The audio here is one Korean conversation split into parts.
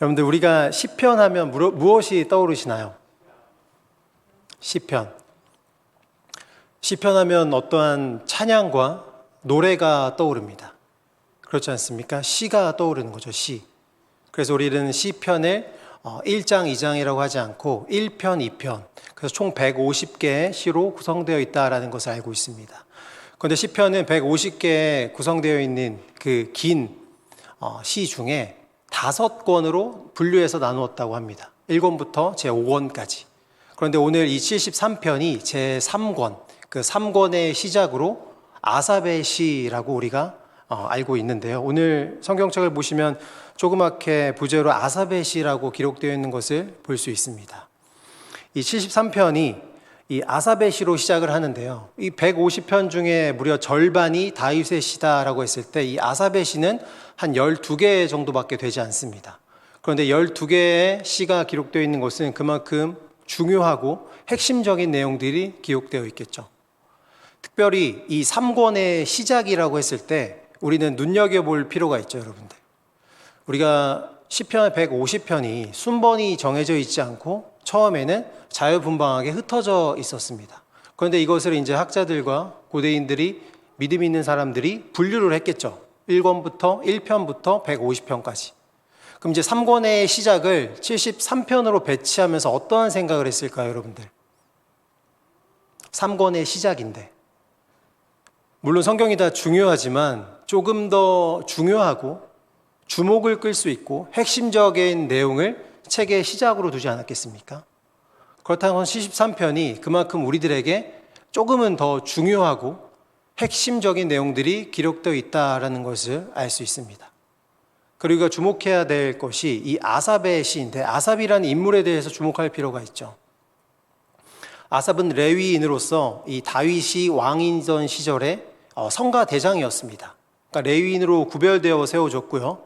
여러분들 우리가 시편 하면 무엇이 떠오르시나요? 시편. 시편 하면 어떠한 찬양과 노래가 떠오릅니다. 그렇지 않습니까? 시가 떠오르는 거죠, 시. 그래서 우리는 시편을 1장, 2장이라고 하지 않고 1편, 2편, 그래서 총 150개의 시로 구성되어 있다는 것을 알고 있습니다. 그런데 시편은 150개에 구성되어 있는 그 긴 시 중에 5권으로 분류해서 나누었다고 합니다. 1권부터 제5권까지. 그런데 오늘 이 73편이 제3권, 그 3권의 시작으로 아삽의 시라고 우리가 알고 있는데요. 오늘 성경책을 보시면 조그맣게 부제로 아삽의 시라고 기록되어 있는 것을 볼 수 있습니다. 이 73편이 이 아삽의 시로 시작을 하는데요. 이 150편 중에 무려 절반이 다윗의 시다라고 했을 때 이 아삽의 시는 한 12개 정도밖에 되지 않습니다. 그런데 12개의 시가 기록되어 있는 것은 그만큼 중요하고 핵심적인 내용들이 기록되어 있겠죠. 특별히 이 3권의 시작이라고 했을 때 우리는 눈여겨볼 필요가 있죠, 여러분들. 우리가 시편 150편이 순번이 정해져 있지 않고 처음에는 자유분방하게 흩어져 있었습니다. 그런데 이것을 이제 학자들과 고대인들이 믿음 있는 사람들이 분류를 했겠죠. 1권부터 1편부터 150편까지. 그럼 이제 3권의 시작을 73편으로 배치하면서 어떠한 생각을 했을까요, 여러분들? 3권의 시작인데. 물론 성경이 다 중요하지만 조금 더 중요하고 주목을 끌 수 있고 핵심적인 내용을 책의 시작으로 두지 않았겠습니까? 그렇다면 73편이 그만큼 우리들에게 조금은 더 중요하고 핵심적인 내용들이 기록되어 있다는 것을 알 수 있습니다. 그리고 우리가 주목해야 될 것이 이 아삽의 시인데, 아삽이라는 인물에 대해서 주목할 필요가 있죠. 아삽은 레위인으로서 이 다윗이 왕이던 시절에 성가 대장이었습니다. 그러니까 레위인으로 구별되어 세워졌고요.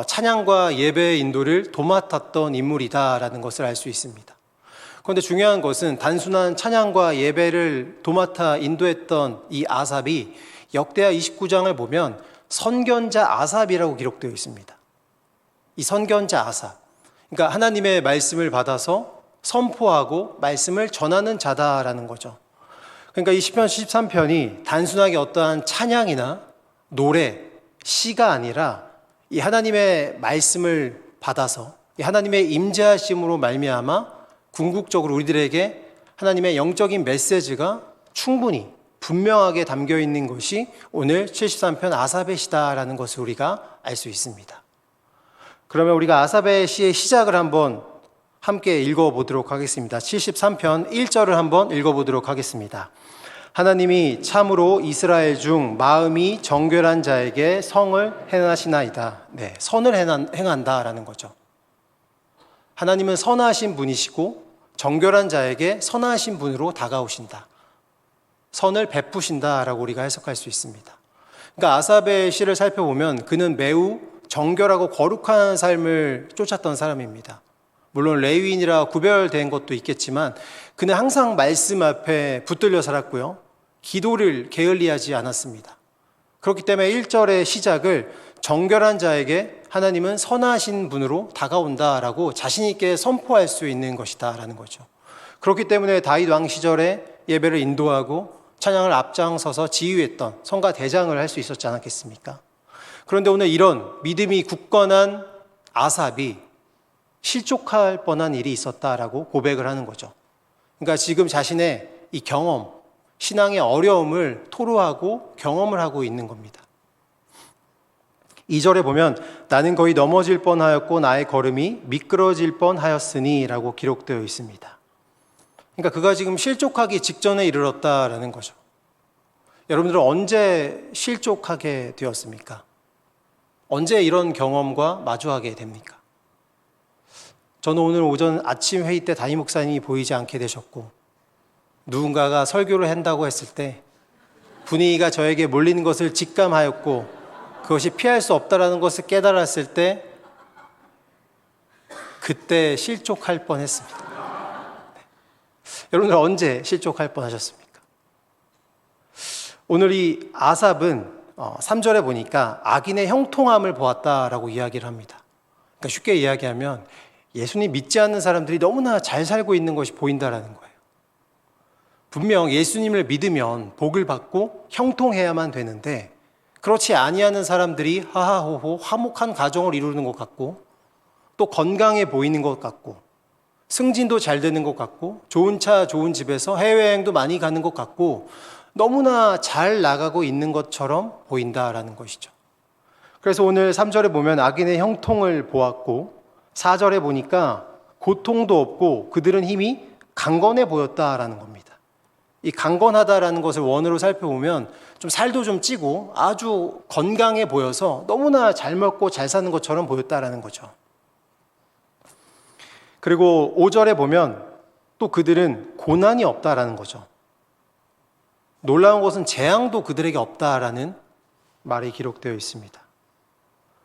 찬양과 예배의 인도를 도맡았던 인물이다라는 것을 알 수 있습니다. 그런데 중요한 것은 단순한 찬양과 예배를 도맡아 인도했던 이 아삽이 역대하 29장을 보면 선견자 아삽이라고 기록되어 있습니다. 이 선견자 아삽, 그러니까 하나님의 말씀을 받아서 선포하고 말씀을 전하는 자다라는 거죠. 그러니까 이 시편 73편이 단순하게 어떠한 찬양이나 노래, 시가 아니라 이 하나님의 말씀을 받아서 이 하나님의 임재하심으로 말미암아 궁극적으로 우리들에게 하나님의 영적인 메시지가 충분히 분명하게 담겨 있는 것이 오늘 73편 아삽의 시다라는 것을 우리가 알 수 있습니다. 그러면 우리가 아삽의 시의 시작을 한번 함께 읽어보도록 하겠습니다. 73편 1절을 한번 읽어보도록 하겠습니다. 하나님이 참으로 이스라엘 중 마음이 정결한 자에게 성을 행하시나이다. 네, 선을 행한다라는 거죠. 하나님은 선하신 분이시고 정결한 자에게 선하신 분으로 다가오신다. 선을 베푸신다라고 우리가 해석할 수 있습니다. 그러니까 아삽의 시를 살펴보면 그는 매우 정결하고 거룩한 삶을 쫓았던 사람입니다. 물론 레위인이라 구별된 것도 있겠지만 그는 항상 말씀 앞에 붙들려 살았고요. 기도를 게을리하지 않았습니다. 그렇기 때문에 1절의 시작을 정결한 자에게 하나님은 선하신 분으로 다가온다라고 자신 있게 선포할 수 있는 것이다라는 거죠. 그렇기 때문에 다윗 왕 시절에 예배를 인도하고 찬양을 앞장서서 지휘했던 성가 대장을 할 수 있었지 않았겠습니까? 그런데 오늘 이런 믿음이 굳건한 아삽이 실족할 뻔한 일이 있었다라고 고백을 하는 거죠. 그러니까 지금 자신의 이 경험, 신앙의 어려움을 토로하고 경험을 하고 있는 겁니다. 2절에 보면 나는 거의 넘어질 뻔하였고 나의 걸음이 미끄러질 뻔하였으니 라고 기록되어 있습니다. 그러니까 그가 지금 실족하기 직전에 이르렀다라는 거죠. 여러분들은 언제 실족하게 되었습니까? 언제 이런 경험과 마주하게 됩니까? 저는 오늘 오전 아침 회의 때 담임 목사님이 보이지 않게 되셨고 누군가가 설교를 한다고 했을 때 분위기가 저에게 몰리는 것을 직감하였고 그것이 피할 수 없다는 것을 깨달았을 때 그때 실족할 뻔했습니다. 네. 여러분들 언제 실족할 뻔하셨습니까? 오늘 이 아삽은 3절에 보니까 악인의 형통함을 보았다라고 이야기를 합니다. 그러니까 쉽게 이야기하면 예수님 믿지 않는 사람들이 너무나 잘 살고 있는 것이 보인다라는 거예요. 분명 예수님을 믿으면 복을 받고 형통해야만 되는데 그렇지 아니하는 사람들이 하하호호 화목한 가정을 이루는 것 같고 또 건강해 보이는 것 같고 승진도 잘 되는 것 같고 좋은 차 좋은 집에서 해외여행도 많이 가는 것 같고 너무나 잘 나가고 있는 것처럼 보인다라는 것이죠. 그래서 오늘 3절에 보면 악인의 형통을 보았고 4절에 보니까 고통도 없고 그들은 힘이 강건해 보였다라는 겁니다. 이 강건하다라는 것을 원어로 살펴보면 좀 살도 좀 찌고 아주 건강해 보여서 너무나 잘 먹고 잘 사는 것처럼 보였다라는 거죠. 그리고 5절에 보면 또 그들은 고난이 없다라는 거죠. 놀라운 것은 재앙도 그들에게 없다라는 말이 기록되어 있습니다.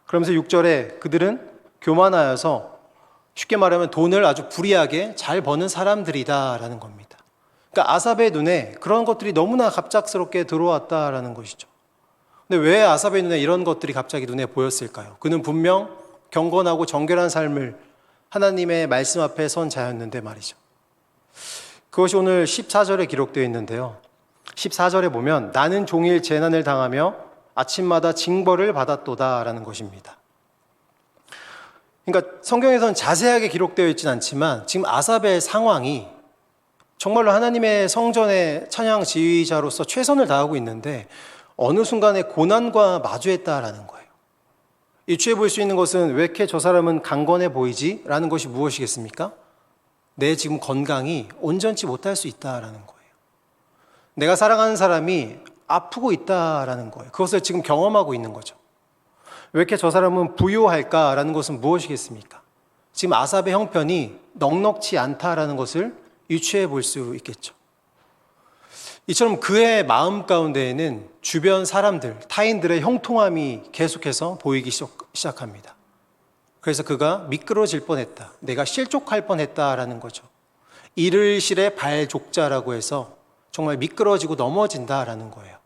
그러면서 6절에 그들은 교만하여서 쉽게 말하면 돈을 아주 불이하게 잘 버는 사람들이다라는 겁니다. 그러니까 아삽의 눈에 그런 것들이 너무나 갑작스럽게 들어왔다라는 것이죠. 근데 왜 아삽의 눈에 이런 것들이 갑자기 눈에 보였을까요? 그는 분명 경건하고 정결한 삶을 하나님의 말씀 앞에 선 자였는데 말이죠. 그것이 오늘 14절에 기록되어 있는데요. 14절에 보면 나는 종일 재난을 당하며 아침마다 징벌을 받았도다라는 것입니다. 그러니까 성경에서는 자세하게 기록되어 있지는 않지만 지금 아삽의 상황이 정말로 하나님의 성전의 찬양 지휘자로서 최선을 다하고 있는데 어느 순간에 고난과 마주했다라는 거예요. 유추해 볼 수 있는 것은 왜 이렇게 저 사람은 강건해 보이지? 라는 것이 무엇이겠습니까? 내 지금 건강이 온전치 못할 수 있다라는 거예요. 내가 사랑하는 사람이 아프고 있다라는 거예요. 그것을 지금 경험하고 있는 거죠. 왜 이렇게 저 사람은 부요할까라는 것은 무엇이겠습니까? 지금 아삽의 형편이 넉넉지 않다라는 것을 유추해 볼 수 있겠죠. 이처럼 그의 마음 가운데에는 주변 사람들, 타인들의 형통함이 계속해서 보이기 시작합니다. 그래서 그가 미끄러질 뻔했다. 내가 실족할 뻔했다라는 거죠. 이를실의 발족자라고 해서 정말 미끄러지고 넘어진다라는 거예요.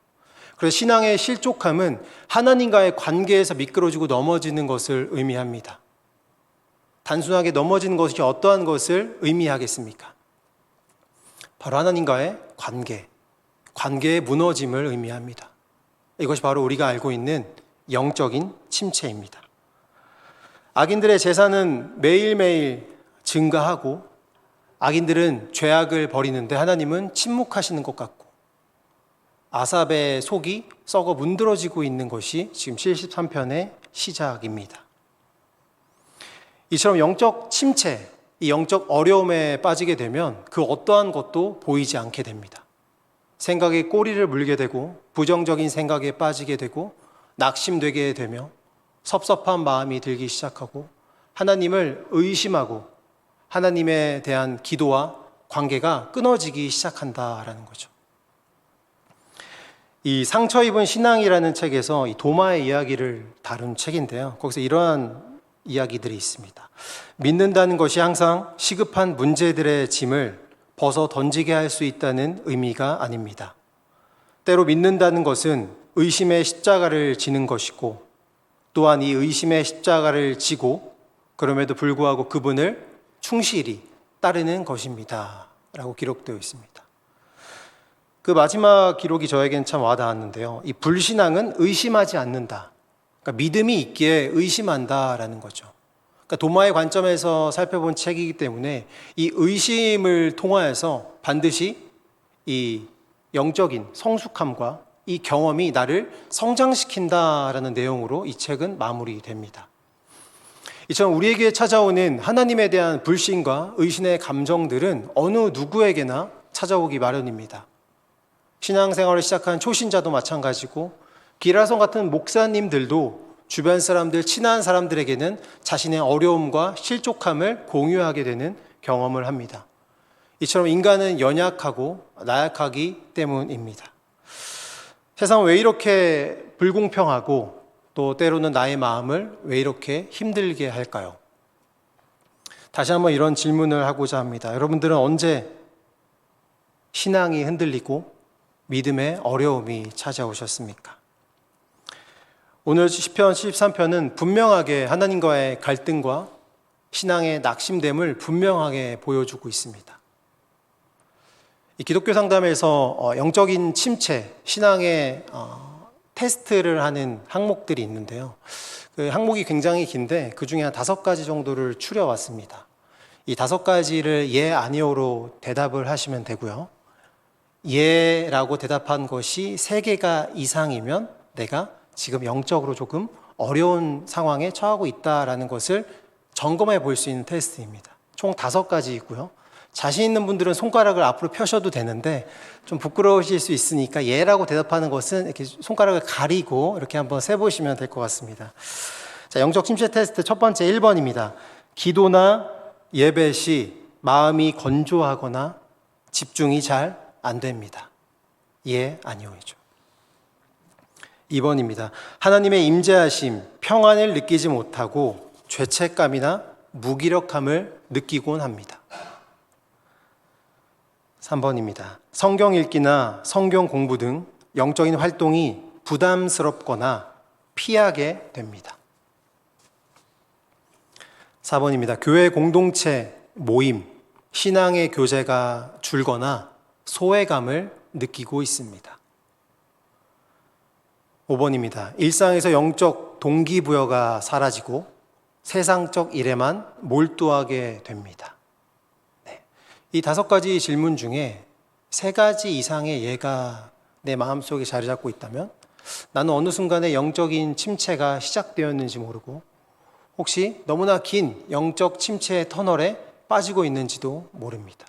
그래서 신앙의 실족함은 하나님과의 관계에서 미끄러지고 넘어지는 것을 의미합니다. 단순하게 넘어지는 것이 어떠한 것을 의미하겠습니까? 바로 하나님과의 관계의 무너짐을 의미합니다. 이것이 바로 우리가 알고 있는 영적인 침체입니다. 악인들의 재산은 매일매일 증가하고 악인들은 죄악을 벌이는데 하나님은 침묵하시는 것 같고 아삽의 속이 썩어 문드러지고 있는 것이 지금 73편의 시작입니다. 이처럼 영적 침체, 이 영적 어려움에 빠지게 되면 그 어떠한 것도 보이지 않게 됩니다. 생각에 꼬리를 물게 되고 부정적인 생각에 빠지게 되고 낙심되게 되며 섭섭한 마음이 들기 시작하고 하나님을 의심하고 하나님에 대한 기도와 관계가 끊어지기 시작한다라는 거죠. 이 상처 입은 신앙이라는 책에서 이 도마의 이야기를 다룬 책인데요. 거기서 이러한 이야기들이 있습니다. 믿는다는 것이 항상 시급한 문제들의 짐을 벗어 던지게 할 수 있다는 의미가 아닙니다. 때로 믿는다는 것은 의심의 십자가를 지는 것이고 또한 이 의심의 십자가를 지고 그럼에도 불구하고 그분을 충실히 따르는 것입니다. 라고 기록되어 있습니다. 그 마지막 기록이 저에겐 참 와닿았는데요. 이 불신앙은 의심하지 않는다. 그러니까 믿음이 있기에 의심한다라는 거죠. 그러니까 도마의 관점에서 살펴본 책이기 때문에 이 의심을 통하여서 반드시 이 영적인 성숙함과 이 경험이 나를 성장시킨다라는 내용으로 이 책은 마무리됩니다. 이처럼 우리에게 찾아오는 하나님에 대한 불신과 의심의 감정들은 어느 누구에게나 찾아오기 마련입니다. 신앙생활을 시작한 초신자도 마찬가지고 기라성 같은 목사님들도 주변 사람들, 친한 사람들에게는 자신의 어려움과 실족함을 공유하게 되는 경험을 합니다. 이처럼 인간은 연약하고 나약하기 때문입니다. 세상은 왜 이렇게 불공평하고 또 때로는 나의 마음을 왜 이렇게 힘들게 할까요? 다시 한번 이런 질문을 하고자 합니다. 여러분들은 언제 신앙이 흔들리고 믿음의 어려움이 찾아오셨습니까? 오늘 시편 73편은 분명하게 하나님과의 갈등과 신앙의 낙심됨을 분명하게 보여주고 있습니다. 이 기독교 상담에서 영적인 침체, 신앙의 테스트를 하는 항목들이 있는데요. 그 항목이 굉장히 긴데 그 중에 한 5가지 정도를 추려왔습니다. 이 5가지를 예, 아니오로 대답을 하시면 되고요. 예라고 대답한 것이 3개가 이상이면 내가 지금 영적으로 조금 어려운 상황에 처하고 있다라는 것을 점검해 볼 수 있는 테스트입니다. 총 5가지 있고요. 자신 있는 분들은 손가락을 앞으로 펴셔도 되는데 좀 부끄러우실 수 있으니까 예라고 대답하는 것은 이렇게 손가락을 가리고 이렇게 한번 세보시면 될 것 같습니다. 자, 영적 침체 테스트 첫 번째 1번입니다. 기도나 예배 시 마음이 건조하거나 집중이 잘 안 됩니다. 예, 아니오이죠. 2번입니다. 하나님의 임재하심, 평안을 느끼지 못하고 죄책감이나 무기력함을 느끼곤 합니다. 3번입니다. 성경 읽기나 성경 공부 등 영적인 활동이 부담스럽거나 피하게 됩니다. 4번입니다. 교회 공동체, 모임, 신앙의 교제가 줄거나 소외감을 느끼고 있습니다. 5번입니다. 일상에서 영적 동기부여가 사라지고 세상적 일에만 몰두하게 됩니다. 네. 이 5가지 질문 중에 3가지 이상의 예가 내 마음속에 자리 잡고 있다면 나는 어느 순간에 영적인 침체가 시작되었는지 모르고 혹시 너무나 긴 영적 침체의 터널에 빠지고 있는지도 모릅니다.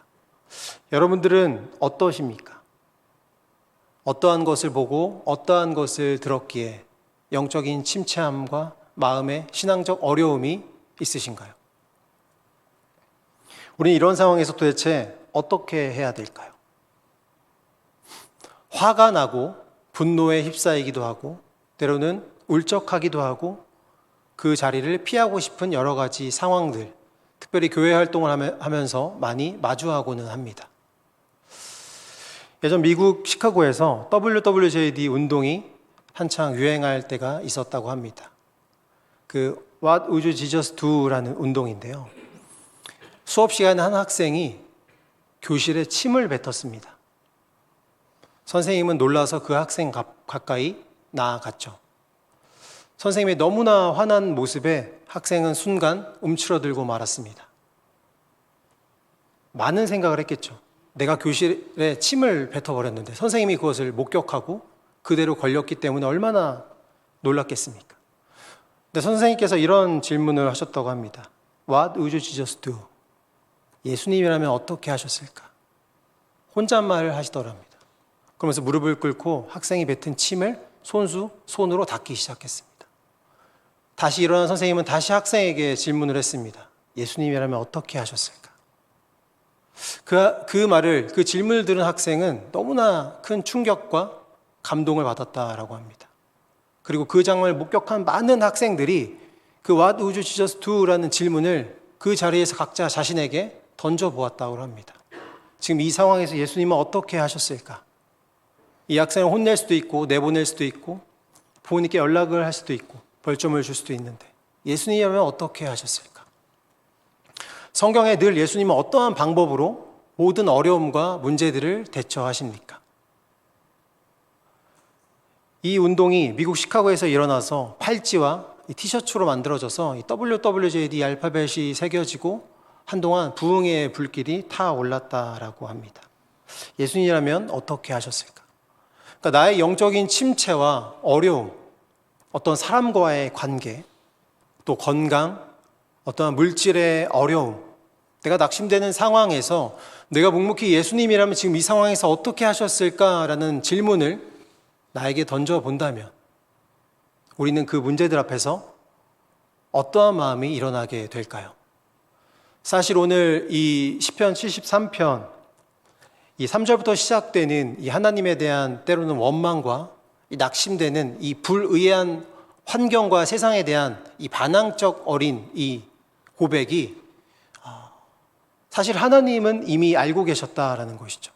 여러분들은 어떠십니까? 어떠한 것을 보고 어떠한 것을 들었기에 영적인 침체함과 마음의 신앙적 어려움이 있으신가요? 우리는 이런 상황에서 도대체 어떻게 해야 될까요? 화가 나고 분노에 휩싸이기도 하고 때로는 울적하기도 하고 그 자리를 피하고 싶은 여러 가지 상황들, 특별히 교회 활동을 하면서 많이 마주하고는 합니다. 예전 미국 시카고에서 WWJD 운동이 한창 유행할 때가 있었다고 합니다. 그 What would Jesus do?라는 운동인데요. 수업 시간에 한 학생이 교실에 침을 뱉었습니다. 선생님은 놀라서 그 학생 가까이 나아갔죠. 선생님의 너무나 화난 모습에 학생은 순간 움츠러들고 말았습니다. 많은 생각을 했겠죠. 내가 교실에 침을 뱉어버렸는데 선생님이 그것을 목격하고 그대로 걸렸기 때문에 얼마나 놀랐겠습니까? 근데 선생님께서 이런 질문을 하셨다고 합니다. What would Jesus do? 예수님이라면 어떻게 하셨을까? 혼잣말을 하시더랍니다. 그러면서 무릎을 꿇고 학생이 뱉은 침을 손으로 닦기 시작했습니다. 다시 일어난 선생님은 다시 학생에게 질문을 했습니다. 예수님이라면 어떻게 하셨을까? 그 질문을 들은 학생은 너무나 큰 충격과 감동을 받았다라고 합니다. 그리고 그 장면을 목격한 많은 학생들이 그 What would Jesus do?라는 질문을 그 자리에서 각자 자신에게 던져보았다고 합니다. 지금 이 상황에서 예수님은 어떻게 하셨을까? 이 학생을 혼낼 수도 있고 내보낼 수도 있고 부모님께 연락을 할 수도 있고 벌점을 줄 수도 있는데 예수님이라면 어떻게 하셨을까? 성경에 늘 예수님은 어떠한 방법으로 모든 어려움과 문제들을 대처하십니까? 이 운동이 미국 시카고에서 일어나서 팔찌와 티셔츠로 만들어져서 WWJD 알파벳이 새겨지고 한동안 부흥의 불길이 타올랐다라고 합니다. 예수님이라면 어떻게 하셨을까? 그러니까 나의 영적인 침체와 어려움, 어떤 사람과의 관계, 또 건강, 어떠한 물질의 어려움, 내가 낙심되는 상황에서 내가 묵묵히 예수님이라면 지금 이 상황에서 어떻게 하셨을까라는 질문을 나에게 던져본다면 우리는 그 문제들 앞에서 어떠한 마음이 일어나게 될까요? 사실 오늘 이 시편 73편 이 3절부터 시작되는 이 하나님에 대한 때로는 원망과 이 낙심되는 이 불의한 환경과 세상에 대한 이 반항적 어린 이 고백이 사실 하나님은 이미 알고 계셨다라는 것이죠.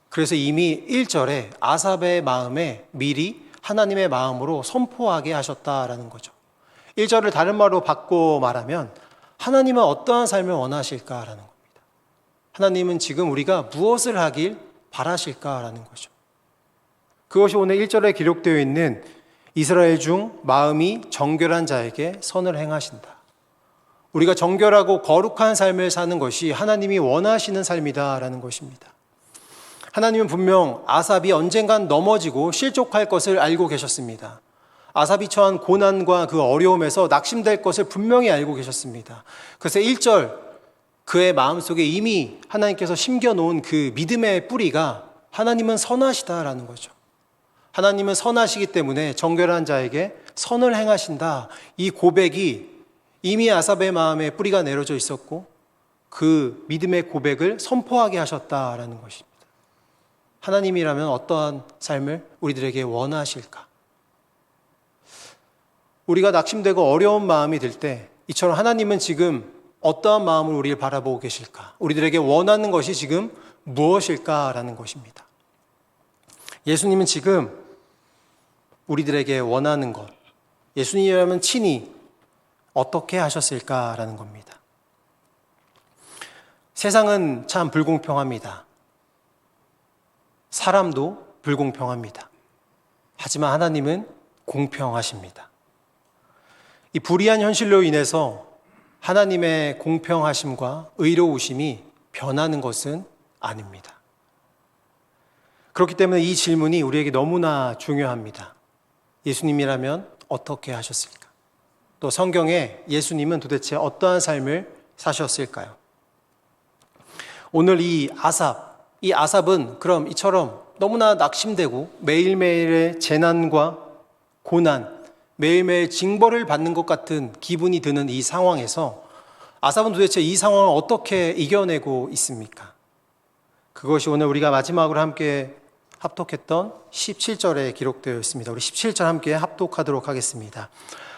그래서 이미 1절에 아삽의 마음에 미리 하나님의 마음으로 선포하게 하셨다라는 거죠. 1절을 다른 말로 바꿔 말하면 하나님은 어떠한 삶을 원하실까라는 겁니다. 하나님은 지금 우리가 무엇을 하길 바라실까라는 거죠. 그것이 오늘 1절에 기록되어 있는 이스라엘 중 마음이 정결한 자에게 선을 행하신다. 우리가 정결하고 거룩한 삶을 사는 것이 하나님이 원하시는 삶이다라는 것입니다. 하나님은 분명 아삽이 언젠간 넘어지고 실족할 것을 알고 계셨습니다. 아삽이 처한 고난과 그 어려움에서 낙심될 것을 분명히 알고 계셨습니다. 그래서 1절 그의 마음속에 이미 하나님께서 심겨놓은 그 믿음의 뿌리가 하나님은 선하시다라는 거죠. 하나님은 선하시기 때문에 정결한 자에게 선을 행하신다. 이 고백이 이미 아삽의 마음에 뿌리가 내려져 있었고 그 믿음의 고백을 선포하게 하셨다라는 것입니다. 하나님이라면 어떠한 삶을 우리들에게 원하실까? 우리가 낙심되고 어려운 마음이 들 때 이처럼 하나님은 지금 어떠한 마음으로 우리를 바라보고 계실까? 우리들에게 원하는 것이 지금 무엇일까라는 것입니다. 예수님은 지금 우리들에게 원하는 것, 예수님이라면 친히 어떻게 하셨을까라는 겁니다. 세상은 참 불공평합니다. 사람도 불공평합니다. 하지만 하나님은 공평하십니다. 이 불의한 현실로 인해서 하나님의 공평하심과 의로우심이 변하는 것은 아닙니다. 그렇기 때문에 이 질문이 우리에게 너무나 중요합니다. 예수님이라면 어떻게 하셨을까? 또 성경에 예수님은 도대체 어떠한 삶을 사셨을까요? 오늘 이 아삽은 그럼 이처럼 너무나 낙심되고 매일매일의 재난과 고난, 매일매일 징벌을 받는 것 같은 기분이 드는 이 상황에서 아삽은 도대체 이 상황을 어떻게 이겨내고 있습니까? 그것이 오늘 우리가 마지막으로 함께 합독했던 17절에 기록되어 있습니다. 우리 17절 함께 합독하도록 하겠습니다.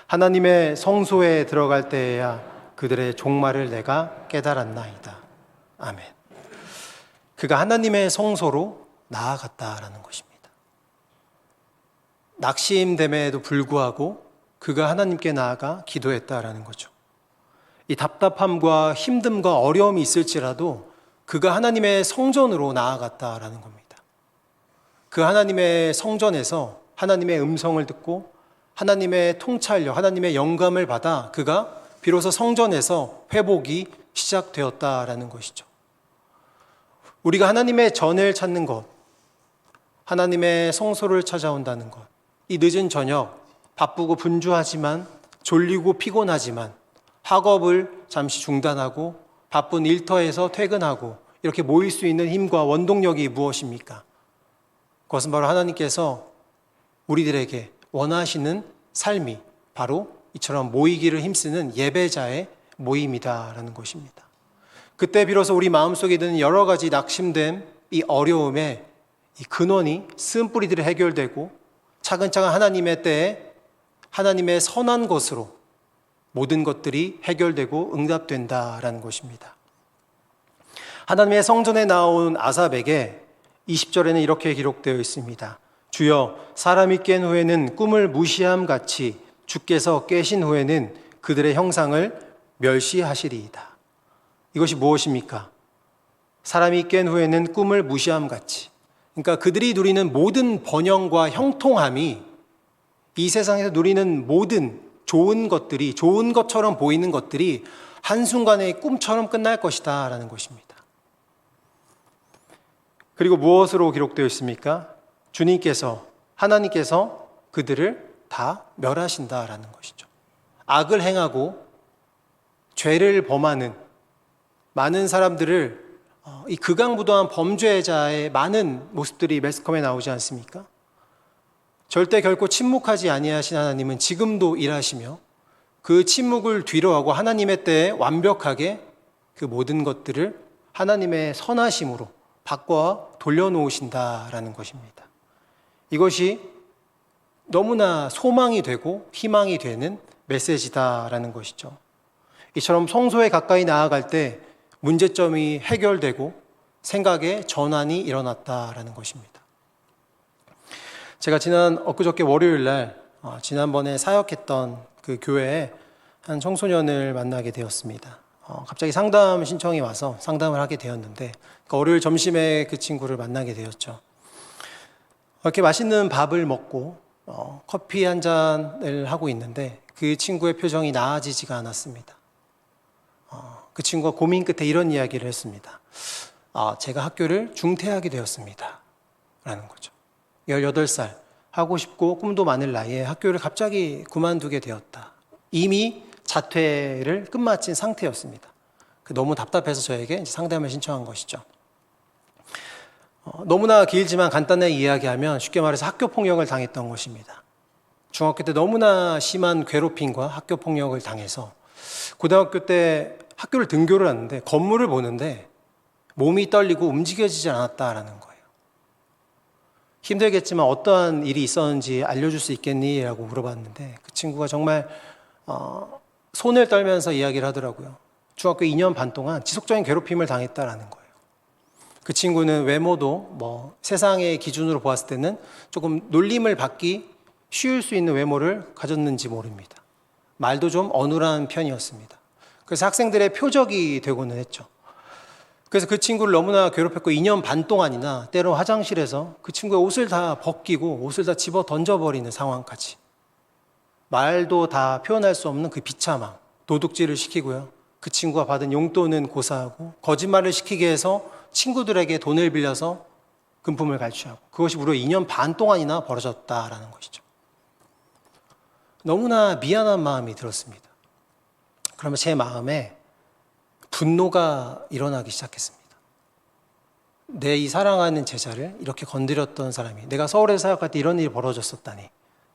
하나님의 성소에 들어갈 때에야 그들의 종말을 내가 깨달았나이다. 아멘. 그가 하나님의 성소로 나아갔다라는 것입니다. 낙심됨에도 불구하고 그가 하나님께 나아가 기도했다라는 거죠. 이 답답함과 힘듦과 어려움이 있을지라도 그가 하나님의 성전으로 나아갔다라는 겁니다. 그 하나님의 성전에서 하나님의 음성을 듣고 하나님의 통찰력, 하나님의 영감을 받아 그가 비로소 성전에서 회복이 시작되었다라는 것이죠. 우리가 하나님의 전을 찾는 것, 하나님의 성소를 찾아온다는 것, 이 늦은 저녁 바쁘고 분주하지만 졸리고 피곤하지만 학업을 잠시 중단하고 바쁜 일터에서 퇴근하고 이렇게 모일 수 있는 힘과 원동력이 무엇입니까? 그것은 바로 하나님께서 우리들에게 원하시는 삶이 바로 이처럼 모이기를 힘쓰는 예배자의 모임이다라는 것입니다. 그때 비로소 우리 마음속에 드는 여러 가지 낙심됨, 이 어려움의 이 근원이 쓴뿌리들이 해결되고 차근차근 하나님의 때에 하나님의 선한 것으로 모든 것들이 해결되고 응답된다라는 것입니다. 하나님의 성전에 나온 아삽에게 20절에는 이렇게 기록되어 있습니다. 주여, 사람이 깬 후에는 꿈을 무시함 같이 주께서 깨신 후에는 그들의 형상을 멸시하시리이다. 이것이 무엇입니까? 사람이 깬 후에는 꿈을 무시함 같이. 그러니까 그들이 누리는 모든 번영과 형통함이 이 세상에서 누리는 모든 좋은 것들이, 좋은 것처럼 보이는 것들이 한순간의 꿈처럼 끝날 것이다 라는 것입니다. 그리고 무엇으로 기록되어 있습니까? 주님께서, 하나님께서 그들을 다 멸하신다라는 것이죠. 악을 행하고 죄를 범하는 많은 사람들을 이 극악무도한 범죄자의 많은 모습들이 매스컴에 나오지 않습니까? 절대 결코 침묵하지 아니하신 하나님은 지금도 일하시며 그 침묵을 뒤로하고 하나님의 때에 완벽하게 그 모든 것들을 하나님의 선하심으로 바꿔 돌려놓으신다라는 것입니다. 이것이 너무나 소망이 되고 희망이 되는 메시지다라는 것이죠. 이처럼 성소에 가까이 나아갈 때 문제점이 해결되고 생각의 전환이 일어났다라는 것입니다. 제가 엊그저께 월요일 날 지난번에 사역했던 그 교회에 한 청소년을 만나게 되었습니다. 갑자기 상담 신청이 와서 상담을 하게 되었는데 월요일 점심에 그 친구를 만나게 되었죠. 이렇게 맛있는 밥을 먹고 커피 한 잔을 하고 있는데 그 친구의 표정이 나아지지가 않았습니다. 그 친구가 고민 끝에 이런 이야기를 했습니다. 제가 학교를 중퇴하게 되었습니다. 라는 거죠. 18살, 하고 싶고 꿈도 많을 나이에 학교를 갑자기 그만두게 되었다. 이미 자퇴를 끝마친 상태였습니다. 너무 답답해서 저에게 상담을 신청한 것이죠. 너무나 길지만 간단하게 이야기하면 쉽게 말해서 학교 폭력을 당했던 것입니다. 중학교 때 너무나 심한 괴롭힘과 학교 폭력을 당해서 고등학교 때 학교를 등교를 하는데 건물을 보는데 몸이 떨리고 움직여지지 않았다라는 거예요. 힘들겠지만 어떠한 일이 있었는지 알려줄 수 있겠니? 라고 물어봤는데 그 친구가 정말 손을 떨면서 이야기를 하더라고요. 중학교 2년 반 동안 지속적인 괴롭힘을 당했다라는 거예요. 그 친구는 외모도 세상의 기준으로 보았을 때는 조금 놀림을 받기 쉬울 수 있는 외모를 가졌는지 모릅니다. 말도 좀 어눌한 편이었습니다. 그래서 학생들의 표적이 되고는 했죠. 그래서 그 친구를 너무나 괴롭혔고 2년 반 동안이나 때로 화장실에서 그 친구의 옷을 다 벗기고 옷을 다 집어 던져버리는 상황까지, 말도 다 표현할 수 없는 그 비참함, 도둑질을 시키고요. 그 친구가 받은 용돈은 고사하고 거짓말을 시키게 해서 친구들에게 돈을 빌려서 금품을 갈취하고, 그것이 무려 2년 반 동안이나 벌어졌다라는 것이죠. 너무나 미안한 마음이 들었습니다. 그러면 제 마음에 분노가 일어나기 시작했습니다. 내 이 사랑하는 제자를 이렇게 건드렸던 사람이, 내가 서울에서 사역할 때 이런 일이 벌어졌었다니,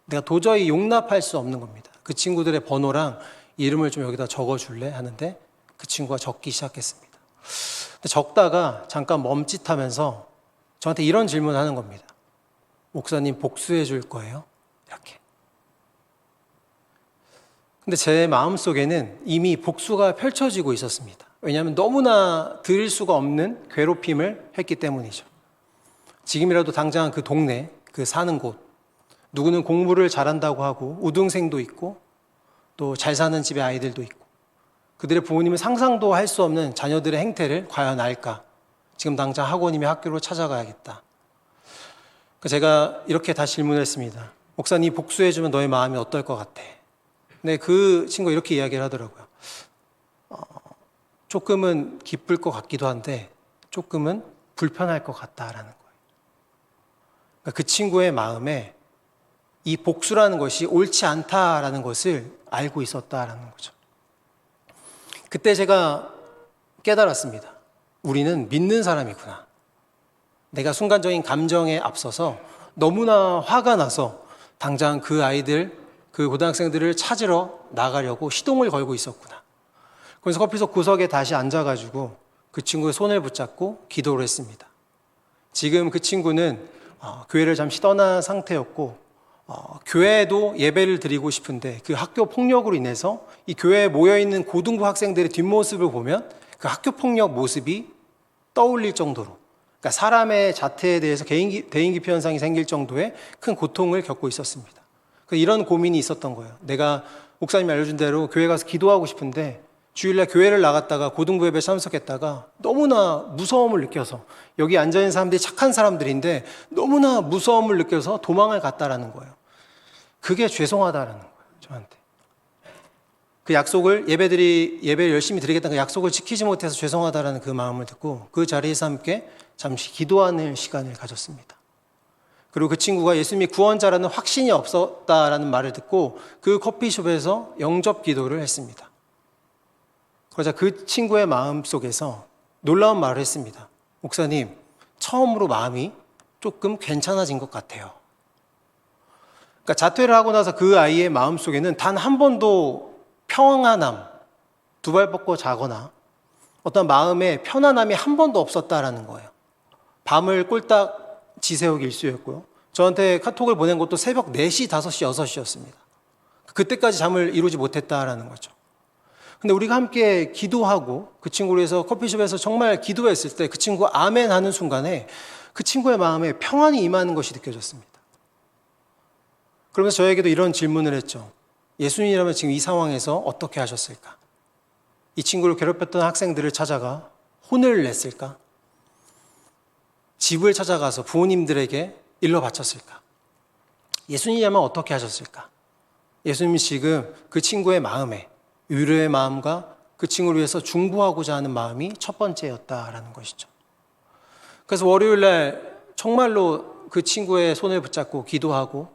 내가 도저히 용납할 수 없는 겁니다. 그 친구들의 번호랑 이름을 좀 여기다 적어줄래? 하는데 그 친구가 적기 시작했습니다. 근데 적다가 잠깐 멈칫하면서 저한테 이런 질문을 하는 겁니다. 목사님 복수해 줄 거예요? 이렇게. 근데 제 마음속에는 이미 복수가 펼쳐지고 있었습니다. 왜냐하면 너무나 들을 수가 없는 괴롭힘을 했기 때문이죠. 지금이라도 당장 그 동네, 그 사는 곳, 누구는 공부를 잘한다고 하고 우등생도 있고 또 잘 사는 집의 아이들도 있고, 그들의 부모님은 상상도 할 수 없는 자녀들의 행태를 과연 알까? 지금 당장 학원이며 학교로 찾아가야겠다. 제가 이렇게 다시 질문했습니다. 목사님 복수해주면 너의 마음이 어떨 것 같아? 근데 그 친구가 이렇게 이야기를 하더라고요. 조금은 기쁠 것 같기도 한데 조금은 불편할 것 같다라는 거예요. 그러니까 그 친구의 마음에 이 복수라는 것이 옳지 않다라는 것을 알고 있었다라는 거죠. 그때 제가 깨달았습니다. 우리는 믿는 사람이구나. 내가 순간적인 감정에 앞서서 너무나 화가 나서 당장 그 아이들, 그 고등학생들을 찾으러 나가려고 시동을 걸고 있었구나. 그래서 커피숍 구석에 다시 앉아가지고 그 친구의 손을 붙잡고 기도를 했습니다. 지금 그 친구는 교회를 잠시 떠난 상태였고 교회에도 예배를 드리고 싶은데 그 학교 폭력으로 인해서 이 교회에 모여있는 고등부 학생들의 뒷모습을 보면 그 학교 폭력 모습이 떠올릴 정도로, 그러니까 사람의 자태에 대해서 대인기피 현상이 생길 정도의 큰 고통을 겪고 있었습니다. 이런 고민이 있었던 거예요. 내가 목사님이 알려준 대로 교회 가서 기도하고 싶은데 주일날 교회를 나갔다가 고등부 예배 참석했다가 너무나 무서움을 느껴서, 여기 앉아있는 사람들이 착한 사람들인데 너무나 무서움을 느껴서 도망을 갔다라는 거예요. 그게 죄송하다라는 거예요, 저한테. 그 약속을, 예배를 열심히 드리겠다는 그 약속을 지키지 못해서 죄송하다라는 그 마음을 듣고 그 자리에서 함께 잠시 기도하는 시간을 가졌습니다. 그리고 그 친구가 예수님이 구원자라는 확신이 없었다라는 말을 듣고 그 커피숍에서 영접 기도를 했습니다. 그러자 그 친구의 마음 속에서 놀라운 말을 했습니다. 목사님, 처음으로 마음이 조금 괜찮아진 것 같아요. 그러니까 자퇴를 하고 나서 그 아이의 마음 속에는 단 한 번도 평안함, 두 발 뻗고 자거나 어떤 마음의 편안함이 한 번도 없었다라는 거예요. 밤을 꼴딱 지새우기 일쑤였고요. 저한테 카톡을 보낸 것도 새벽 4시, 5시, 6시였습니다. 그때까지 잠을 이루지 못했다라는 거죠. 근데 우리가 함께 기도하고 그 친구를 위해서 커피숍에서 정말 기도했을 때 그 친구가 아멘 하는 순간에 그 친구의 마음에 평안이 임하는 것이 느껴졌습니다. 그러면서 저에게도 이런 질문을 했죠. 예수님이라면 지금 이 상황에서 어떻게 하셨을까? 이 친구를 괴롭혔던 학생들을 찾아가 혼을 냈을까? 집을 찾아가서 부모님들에게 일러 바쳤을까? 예수님이라면 어떻게 하셨을까? 예수님이 지금 그 친구의 마음에 위로의 마음과 그 친구를 위해서 중보하고자 하는 마음이 첫 번째였다라는 것이죠. 그래서 월요일 날 정말로 그 친구의 손을 붙잡고 기도하고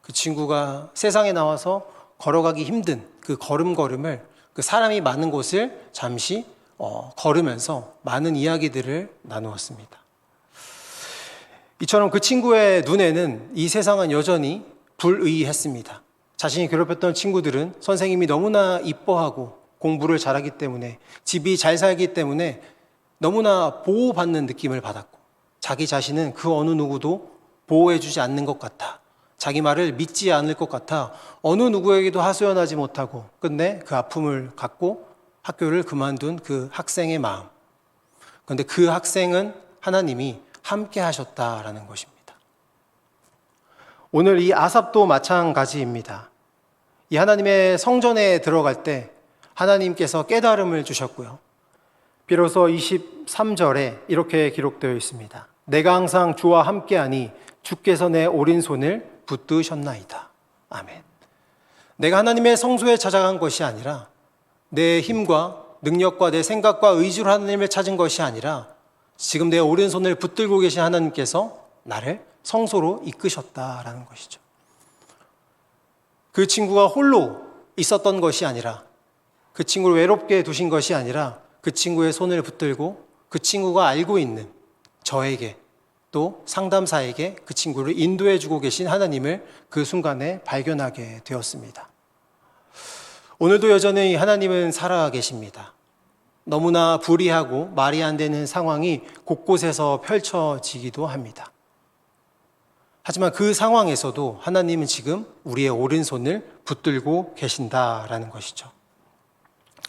그 친구가 세상에 나와서 걸어가기 힘든 그 걸음걸음을 그 사람이 많은 곳을 잠시 걸으면서 많은 이야기들을 나누었습니다. 이처럼 그 친구의 눈에는 이 세상은 여전히 불의했습니다. 자신이 괴롭혔던 친구들은 선생님이 너무나 이뻐하고 공부를 잘하기 때문에 집이 잘 살기 때문에 너무나 보호받는 느낌을 받았고 자기 자신은 그 어느 누구도 보호해주지 않는 것 같아 자기 말을 믿지 않을 것 같아 어느 누구에게도 하소연하지 못하고 끝내 그 아픔을 갖고 학교를 그만둔 그 학생의 마음. 그런데 그 학생은 하나님이 함께 하셨다라는 것입니다. 오늘 이 아삽도 마찬가지입니다. 이 하나님의 성전에 들어갈 때 하나님께서 깨달음을 주셨고요. 비로소 23절에 이렇게 기록되어 있습니다. 내가 항상 주와 함께하니 주께서 내 오른손을 붙드셨나이다. 아멘. 내가 하나님의 성소에 찾아간 것이 아니라 내 힘과 능력과 내 생각과 의지로 하나님을 찾은 것이 아니라 지금 내 오른손을 붙들고 계신 하나님께서 나를 성소로 이끄셨다라는 것이죠. 그 친구가 홀로 있었던 것이 아니라 그 친구를 외롭게 두신 것이 아니라 그 친구의 손을 붙들고 그 친구가 알고 있는 저에게 또 상담사에게 그 친구를 인도해 주고 계신 하나님을 그 순간에 발견하게 되었습니다. 오늘도 여전히 하나님은 살아 계십니다. 너무나 불의하고 말이 안 되는 상황이 곳곳에서 펼쳐지기도 합니다. 하지만 그 상황에서도 하나님은 지금 우리의 오른손을 붙들고 계신다라는 것이죠.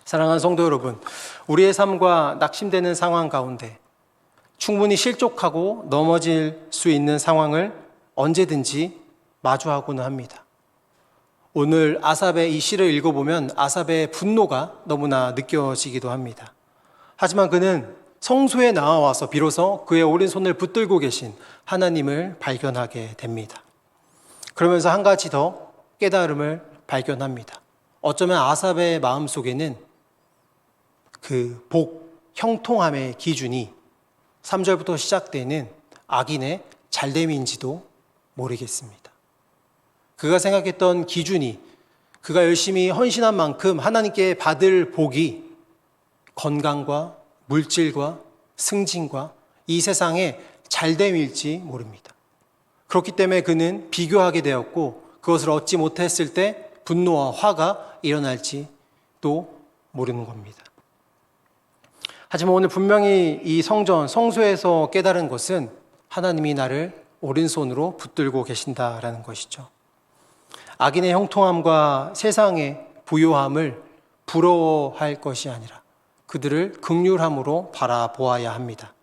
사랑하는 성도 여러분, 우리의 삶과 낙심되는 상황 가운데 충분히 실족하고 넘어질 수 있는 상황을 언제든지 마주하고는 합니다. 오늘 아삽의 이 시를 읽어보면 아삽의 분노가 너무나 느껴지기도 합니다. 하지만 그는 성소에 나와서 비로소 그의 오른손을 붙들고 계신 하나님을 발견하게 됩니다. 그러면서 한 가지 더 깨달음을 발견합니다. 어쩌면 아삽의 마음속에는 그 형통함의 기준이 3절부터 시작되는 악인의 잘됨인지도 모르겠습니다. 그가 생각했던 기준이 그가 열심히 헌신한 만큼 하나님께 받을 복이 건강과 물질과 승진과 이 세상의 잘됨일지 모릅니다. 그렇기 때문에 그는 비교하게 되었고 그것을 얻지 못했을 때 분노와 화가 일어날지 또 모르는 겁니다. 하지만 오늘 분명히 이 성소에서 깨달은 것은 하나님이 나를 오른손으로 붙들고 계신다라는 것이죠. 악인의 형통함과 세상의 부요함을 부러워할 것이 아니라 그들을 긍휼함으로 바라보아야 합니다.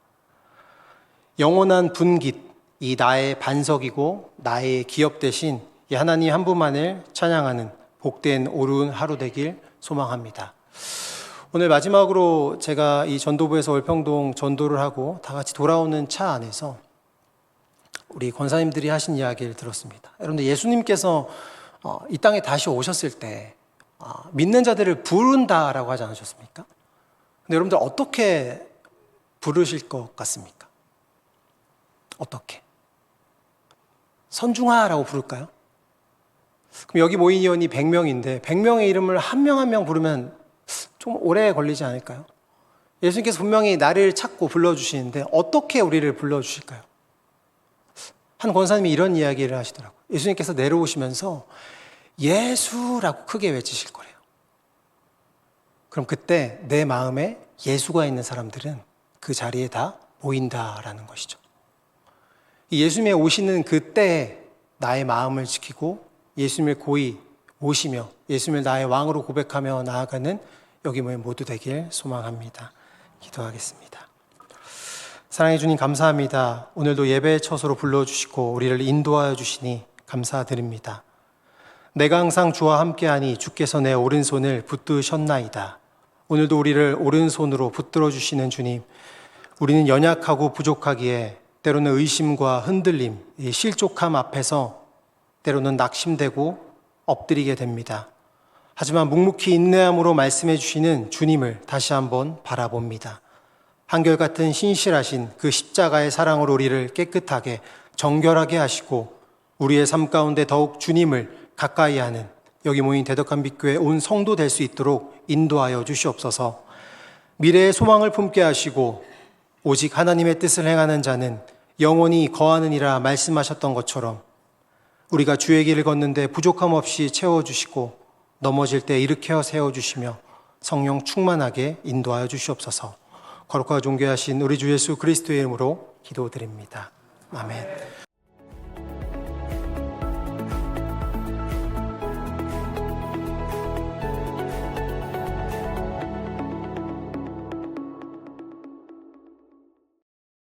영원한 분깃, 이 나의 반석이고 나의 기업 대신 이 하나님 한 분만을 찬양하는 복된 오른 하루 되길 소망합니다. 오늘 마지막으로 제가 이 전도부에서 월평동 전도를 하고 다 같이 돌아오는 차 안에서 우리 권사님들이 하신 이야기를 들었습니다. 여러분들 예수님께서 이 땅에 다시 오셨을 때 믿는 자들을 부른다라고 하지 않으셨습니까? 근데 여러분들 어떻게 부르실 것 같습니까? 어떻게? 선중하라고 부를까요? 그럼 여기 모인 의원이 100명인데 100명의 이름을 한 명 한 명 부르면 좀 오래 걸리지 않을까요? 예수님께서 분명히 나를 찾고 불러주시는데 어떻게 우리를 불러주실까요? 한 권사님이 이런 이야기를 하시더라고요. 예수님께서 내려오시면서 예수라고 크게 외치실 거래요. 그럼 그때 내 마음에 예수가 있는 사람들은 그 자리에 다 모인다라는 것이죠. 예수님이 오시는 그때에 나의 마음을 지키고 예수님을 고이 모시며 예수님을 나의 왕으로 고백하며 나아가는 여기 모인 모두 되길 소망합니다. 기도하겠습니다. 사랑해 주님 감사합니다. 오늘도 예배의 처소로 불러주시고 우리를 인도하여 주시니 감사드립니다. 내가 항상 주와 함께하니 주께서 내 오른손을 붙드셨나이다. 오늘도 우리를 오른손으로 붙들어 주시는 주님, 우리는 연약하고 부족하기에 때로는 의심과 흔들림, 이 실족함 앞에서 때로는 낙심되고 엎드리게 됩니다. 하지만 묵묵히 인내함으로 말씀해 주시는 주님을 다시 한번 바라봅니다. 한결같은 신실하신 그 십자가의 사랑으로 우리를 깨끗하게 정결하게 하시고 우리의 삶 가운데 더욱 주님을 가까이 하는 여기 모인 대덕한 빛교회 온 성도 될 수 있도록 인도하여 주시옵소서. 미래의 소망을 품게 하시고 오직 하나님의 뜻을 행하는 자는 영원히 거하느니라 말씀하셨던 것처럼 우리가 주의 길을 걷는데 부족함 없이 채워주시고 넘어질 때 일으켜 세워주시며 성령 충만하게 인도하여 주시옵소서. 거룩하고 존귀하신 우리 주 예수 그리스도의 이름으로 기도드립니다. 아멘.